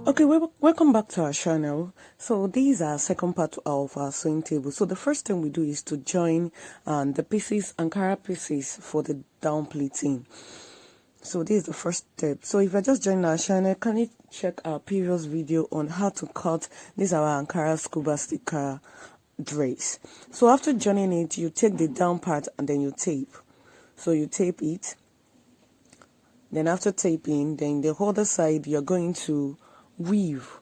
Okay, welcome back to our channel. So these are second part of our sewing table. So the first thing we do is to join the pieces, Ankara pieces for the down pleating. So this is the first step. So if I just joined our channel, can you check our previous video on how to cut this our Ankara scuba sticker dress. So after joining it, you take the down part and then you tape. So you tape it. Then after taping, then the other side you're going to weave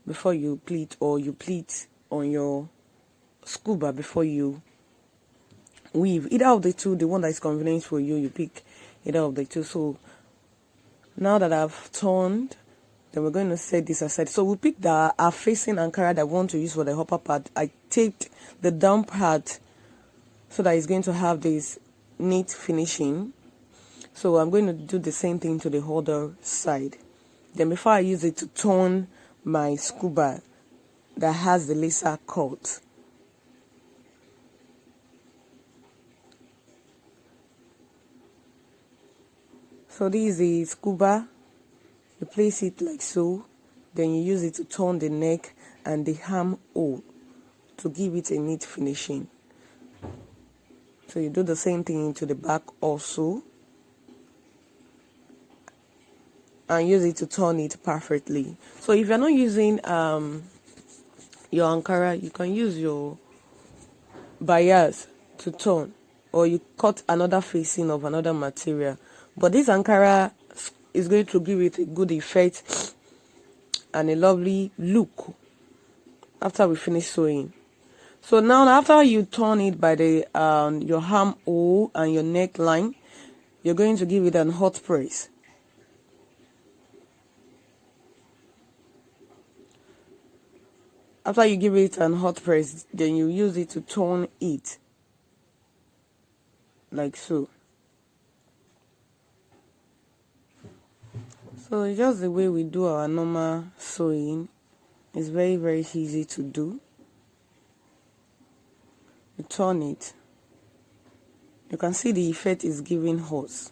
before you pleat, or you pleat on your scuba before you weave. Either of the two, the one that is convenient for you, you pick either of the two. So now that I've turned, then we're going to set this aside. So we pick our facing Ankara that we want to use for the upper part. I taped the down part so that it's going to have this neat finishing. So I'm going to do the same thing to the other side. Then before I use it to turn my scuba that has the lacer cut, so this is the scuba. You place it like so, then you use it to turn the neck and the armhole to give it a neat finishing. So you do the same thing into the back also, and use it to turn it perfectly. So if you're not using your Ankara, you can use your bias to turn, or you cut another facing of another material. But this Ankara is going to give it a good effect and a lovely look after we finish sewing. So now after you turn it by the your armhole and your neckline, you're going to give it an hot press. After you give it an hot press, then you use it to turn it like so. So it's just the way we do our normal sewing. It's very, very easy to do. You turn it. You can see the effect is giving us.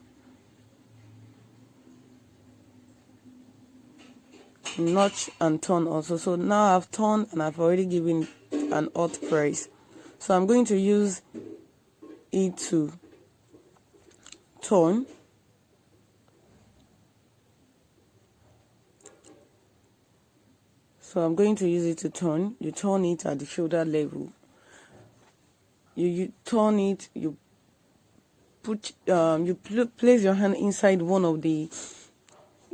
Notch and turn also. So now I've turned and I've already given an hot press. So I'm going to use it to turn. So I'm going to use it to turn. You turn it at the shoulder level. You turn it. You put place your hand inside one of the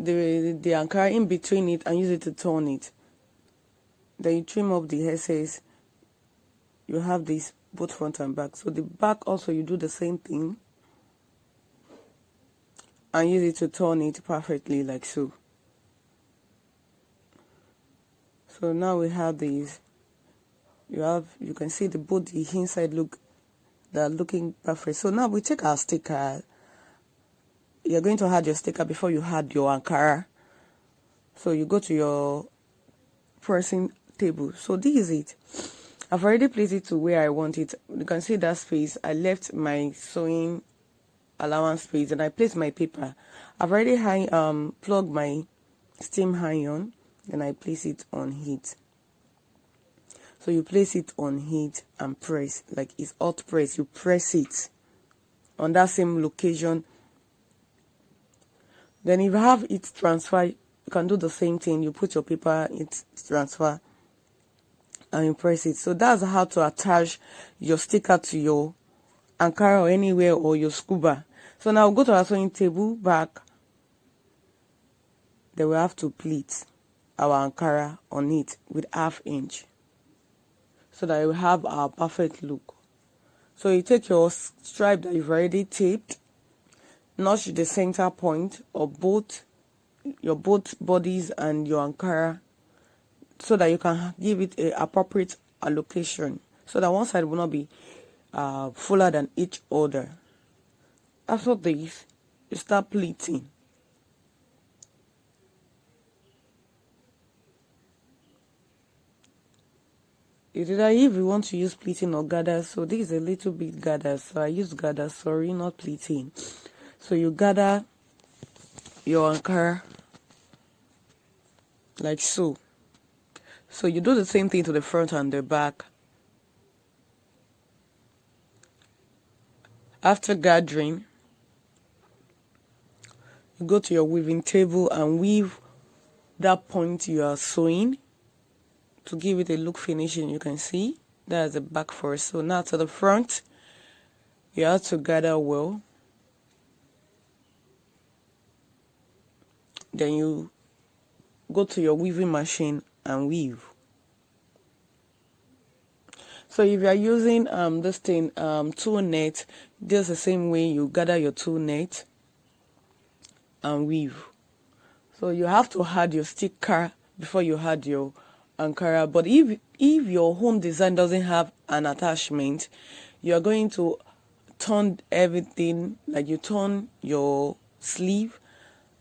Ankara in between it and use it to turn it. Then you trim up the excess. You have this both front and back. So the back also you do the same thing and use it to turn it perfectly like so. So now we have these. You can see both the inside they're looking perfect. So now we take our sticker. You're going to add your sticker before you add your Ankara. So you go to your pressing table. So this is it. I've already placed it to where I want it. You can see that space. I left my sewing allowance space and I placed my paper. I've already plugged my steam iron and I place it on heat. So you place it on heat and press, like it's hot press. You press it on that same location. Then if you have it transfer, you can do the same thing. You put your paper, it transfer, and you press it. So that's how to attach your sticker to your Ankara or anywhere, or your scuba. So now we'll go to our sewing table back. Then we have to pleat our Ankara on it with 1/2 inch, so that you have our perfect look. So you take your stripe that you've already taped, notch the center point of both bodies and your Ankara, so that you can give it an appropriate allocation, so that one side will not be fuller than each other. After this, you start pleating. If you want to use pleating or gather, so this is a little bit gather, so I use gather, sorry, not pleating. So you gather your Ankara like so. So you do the same thing to the front and the back. After gathering, you go to your weaving table and weave that point you are sewing to give it a look finishing. You can see that's the back first. So now to the front, you have to gather well. Then you go to your weaving machine and weave. So if you are using this thing, two net, just the same way you gather your two net and weave. So you have to add your sticker before you add your Ankara. But if your home design doesn't have an attachment, you are going to turn everything, like you turn your sleeve,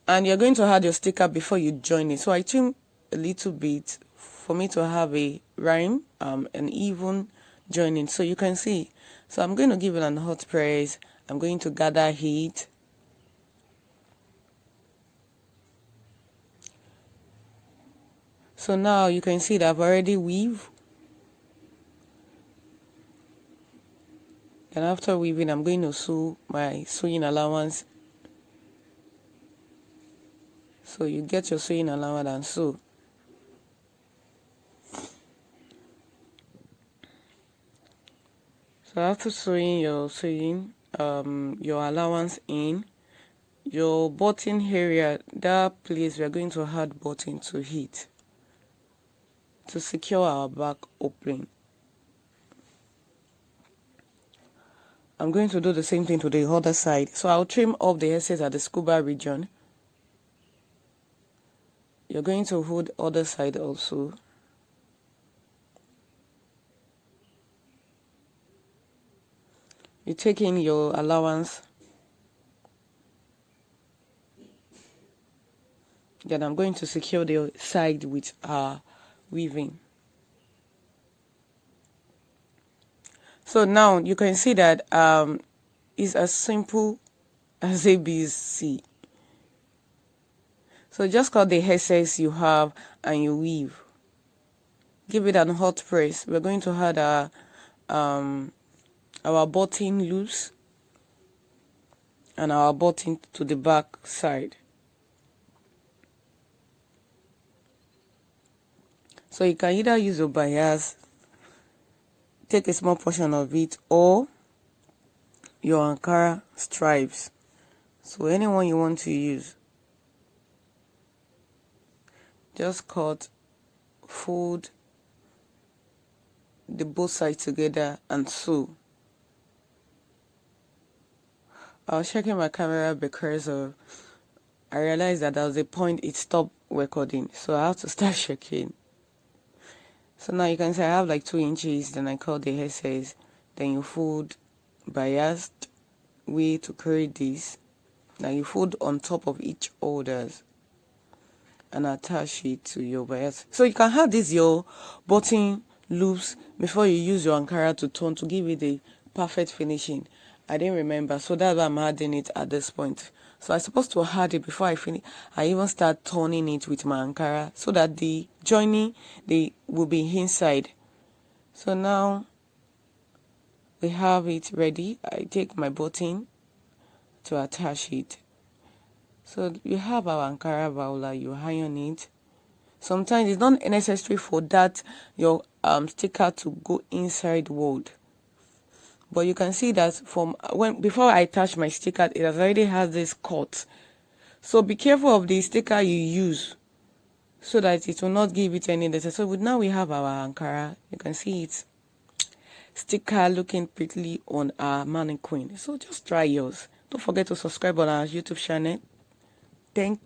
and you're going to add your sticker before you join it. So I trim a little bit for me to have a rhyme, an even joining. So you can see. So I'm going to give it an hot press. I'm going to gather heat. So now you can see that I've already weaved. And after weaving, I'm going to sew my sewing allowance. So you get your sewing allowance and sew. So after sewing your allowance in, your button area, that place we are going to add button to it to secure our back opening. I'm going to do the same thing to the other side. So I'll trim off the excess at the scuba region. You're going to hold other side also. You take in your allowance. Then I'm going to secure the side with weaving. So now you can see that it's as simple as ABC. So just cut the excess you have and you weave. Give it an hot press. We're going to add our button loose and our button to the back side. So you can either use your bias, take a small portion of it, or your Ankara stripes. So anyone you want to use, just cut, fold the both sides together and sew. I was checking my camera because I realized that there was a point it stopped recording, so I have to start checking. So now you can see I have like 2 inches, then I cut the excess, then you fold biased way to create this. Now you fold on top of each others and attach it to your bias. So you can have this your button loops before you use your Ankara to turn to give it a perfect finishing. I didn't remember, so that's why I'm adding it at this point. So I'm supposed to add it before I finish. I even start turning it with my Ankara so that the joining they will be inside. So now we have it ready. I take my button to attach it. So you have our Ankara vowler, you iron it. Sometimes it's not necessary for that your sticker to go inside word. But you can see that from before I attach my sticker, it has already has this cut. So be careful of the sticker you use so that it will not give it any data. So now we have our Ankara. You can see it sticker looking prettily on our mannequin. So just try yours. Don't forget to subscribe on our YouTube channel. Thank